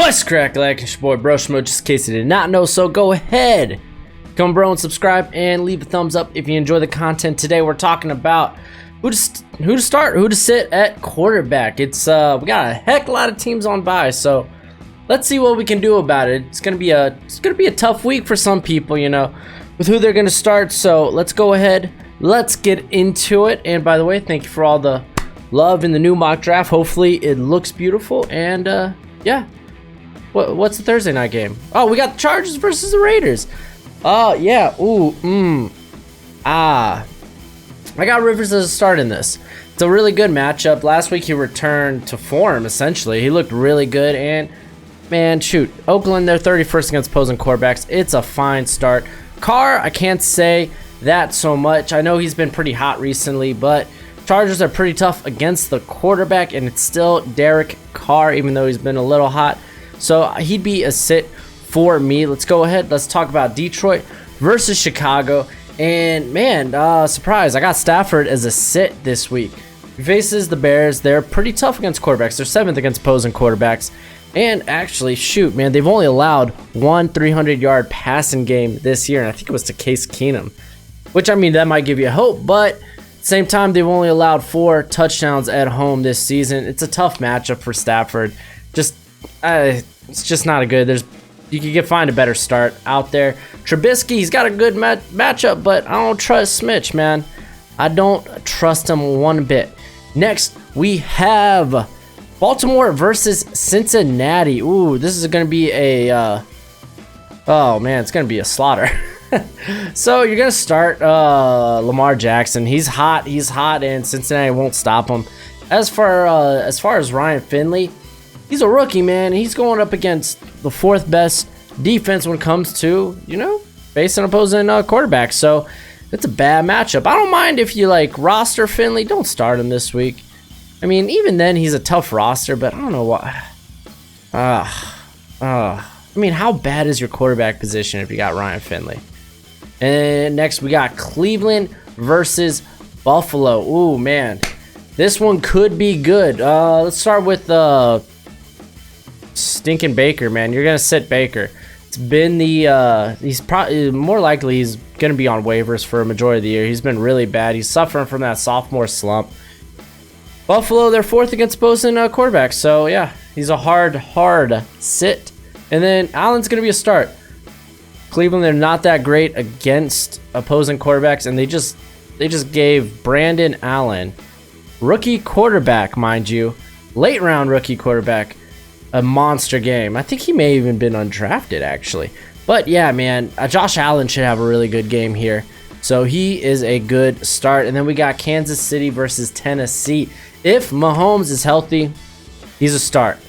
What's crack like? It's your boy Broshmo, just in case you did not know, so go ahead, come bro and subscribe and leave a thumbs up if you enjoy the content. Today we're talking about who to start, who to sit at quarterback. It's we got a heck of a lot of teams on bye, so let's see what we can do about it. It's gonna be a tough week for some people, you know, with who they're gonna start. So let's go ahead, let's get into it. And by the way, thank you for all the love in the new mock draft. Hopefully it looks beautiful. And yeah. What's the Thursday night game? Oh, we got the Chargers versus the Raiders. Oh, yeah. I got Rivers as a start in this. It's a really good matchup. Last week he returned to form, essentially. He looked really good. And, man, shoot. Oakland, they're 31st against opposing quarterbacks. It's a fine start. Carr, I can't say that so much. I know he's been pretty hot recently, but Chargers are pretty tough against the quarterback, and it's still Derek Carr, even though he's been a little hot. So he'd be a sit for me. Let's go ahead. Let's talk about Detroit versus Chicago. And man, surprise, I got Stafford as a sit this week. He faces the Bears. They're pretty tough against quarterbacks. They're 7th against opposing quarterbacks. And actually, shoot, man, they've only allowed one 300-yard passing game this year. And I think it was to Case Keenum, which, I mean, that might give you hope. But at the same time, they've only allowed 4 touchdowns at home this season. It's a tough matchup for Stafford. It's just not a good. You could find a better start out there. Trubisky, he's got a good matchup, but I don't trust Smitch, man. I don't trust him one bit. Next, we have Baltimore versus Cincinnati. Ooh, this is going to be a oh man, it's going to be a slaughter. So you're going to start Lamar Jackson. He's hot, and Cincinnati won't stop him. As far as Ryan Finley, he's a rookie, man. He's going up against the 4th best defense when it comes to, you know, facing opposing quarterbacks. So it's a bad matchup. I don't mind if you like roster Finley. Don't start him this week. I mean, even then he's a tough roster, but I don't know what. I mean, how bad is your quarterback position if you got Ryan Finley? And next we got Cleveland versus Buffalo. Ooh, man, this one could be good. Let's start with stinking Baker, man. You're gonna sit Baker. It's been he's probably more likely he's gonna be on waivers for a majority of the year. He's been really bad. He's suffering from that sophomore slump. Buffalo, they're 4th against opposing quarterbacks, so yeah, he's a hard sit. And then Allen's gonna be a start. Cleveland, they're not that great against opposing quarterbacks, and they just gave Brandon Allen, rookie quarterback, mind you, late round rookie quarterback, a monster game. I think he may have even been undrafted, actually. But yeah, man, Josh Allen should have a really good game here. So he is a good start. And then we got Kansas City versus Tennessee. If Mahomes is healthy, he's a start.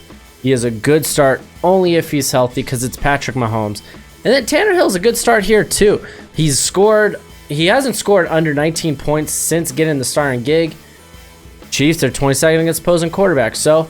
He is a good start only if he's healthy, because it's Patrick Mahomes. And then Tannehill's a good start here too. He hasn't scored under 19 points since getting the starting gig. Chiefs, they're 22nd against opposing quarterbacks. So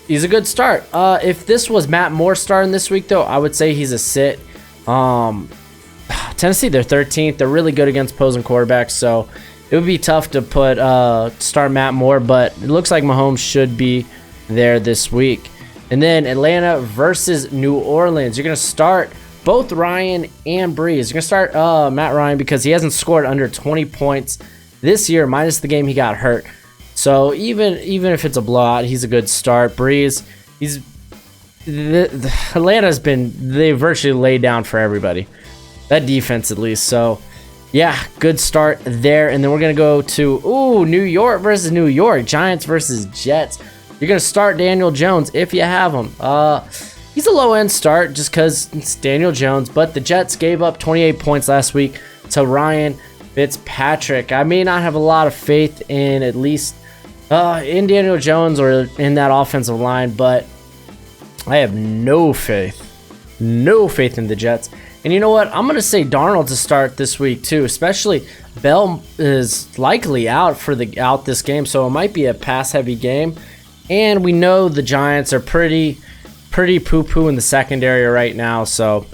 he's a good start. If this was Matt Moore starting this week, though, I would say he's a sit. Tennessee, they're 13th. They're really good against opposing quarterbacks, so it would be tough to start Matt Moore, but it looks like Mahomes should be there this week. And then Atlanta versus New Orleans. You're going to start both Ryan and Breeze. You're going to start Matt Ryan because he hasn't scored under 20 points this year, minus the game he got hurt. So even if it's a blowout, he's a good start. Breeze, Atlanta's they virtually laid down for everybody. That defense at least. So yeah, good start there. And then we're gonna go to New York versus New York, Giants versus Jets. You're gonna start Daniel Jones if you have him. He's a low end start just because it's Daniel Jones, but the Jets gave up 28 points last week to Ryan Fitzpatrick. I may not have a lot of faith in at least in Daniel Jones or in that offensive line, but I have no faith in the Jets. And you know what? I'm going to say Darnold to start this week too, especially Bell is likely out this game, so it might be a pass-heavy game. And we know the Giants are pretty poo-poo in the secondary right now, so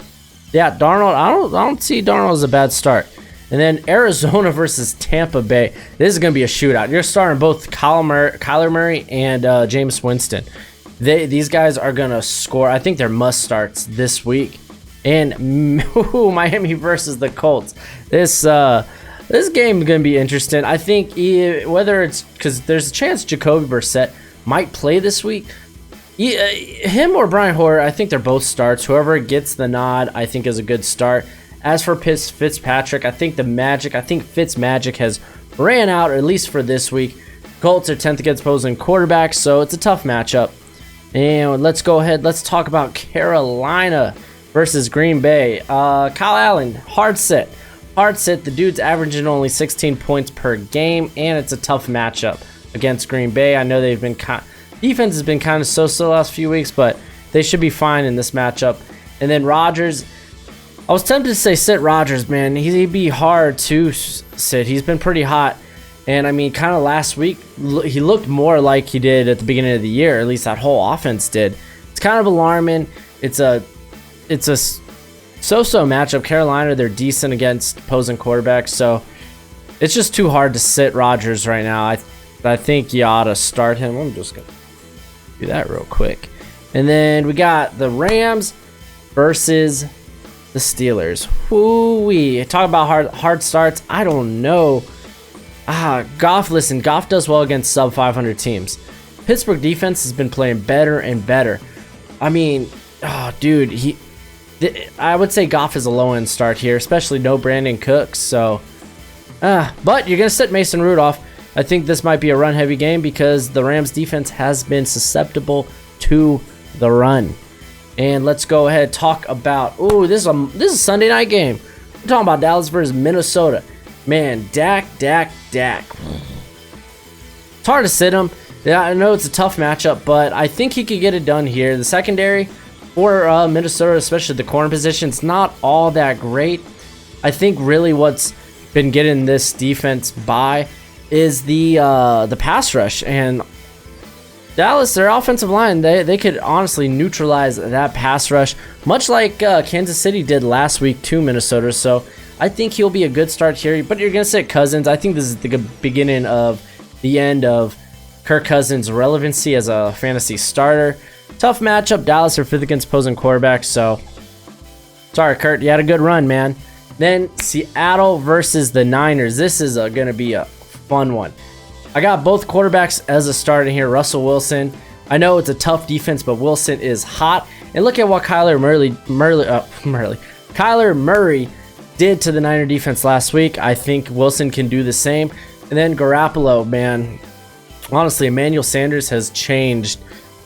yeah, Darnold, I don't see Darnold as a bad start. And then Arizona versus Tampa Bay. This is going to be a shootout. You're starting both Kyler Murray and Jameis Winston. these guys are gonna score. I think they're must starts this week. And Miami versus the Colts. This game is gonna be interesting. I think whether it's because there's a chance Jacoby Brissett might play this week. Him or Brian Hoyer, I think they're both starts. Whoever gets the nod, I think is a good start. As for Fitzpatrick, I think Fitz magic has ran out, at least for this week. Colts are 10th against opposing quarterbacks, so it's a tough matchup. And let's go ahead. Let's talk about Carolina versus Green Bay. Kyle Allen, hard sit. The dude's averaging only 16 points per game, and it's a tough matchup against Green Bay. I know they've been defense has been kind of so-so the last few weeks, but they should be fine in this matchup. And then Rodgers, I was tempted to say sit Rodgers, man. He'd be hard to sit. He's been pretty hot. And I mean, kind of last week, he looked more like he did at the beginning of the year. At least that whole offense did. It's kind of alarming. It's a so-so matchup. Carolina, they're decent against opposing quarterbacks, so it's just too hard to sit Rodgers right now. I think you ought to start him. I'm just gonna do that real quick. And then we got the Rams versus the Steelers. Whoo-wee. Talk about hard starts. I don't know. Goff does well against sub 500 teams. Pittsburgh defense has been playing better and better. I mean, dude, I would say Goff is a low-end start here, especially no Brandon Cooks. So, but you're gonna sit Mason Rudolph. I think this might be a run-heavy game because the Rams defense has been susceptible to the run. And let's go ahead and talk about. This is a Sunday night game. We're talking about Dallas versus Minnesota. Man, Dak. It's hard to sit him. Yeah, I know it's a tough matchup, but I think he could get it done here. The secondary for Minnesota, especially the corner position, it's not all that great. I think really what's been getting this defense by is the pass rush, and Dallas, their offensive line, they could honestly neutralize that pass rush, much like Kansas City did last week to Minnesota. So I think he'll be a good start here, but you're going to sit Cousins. I think this is the beginning of the end of Kirk Cousins' relevancy as a fantasy starter. Tough matchup. Dallas are 5th against opposing quarterbacks, so sorry, Kurt. You had a good run, man. Then Seattle versus the Niners. This is going to be a fun one. I got both quarterbacks as a starter here. Russell Wilson. I know it's a tough defense, but Wilson is hot. And look at what Kyler Murray did to the Niner defense last week. I think Wilson can do the same. And then Garoppolo, man. Honestly, Emmanuel Sanders has changed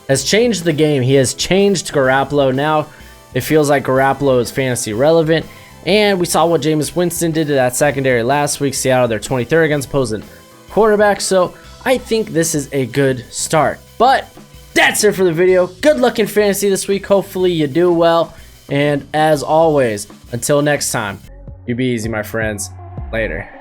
the game. He has changed Garoppolo. Now it feels like Garoppolo is fantasy relevant. And we saw what Jameis Winston did to that secondary last week. Seattle, they're 23rd against opposing quarterbacks. So I think this is a good start. But that's it for the video. Good luck in fantasy this week. Hopefully you do well. And as always, until next time, you be easy, my friends. Later.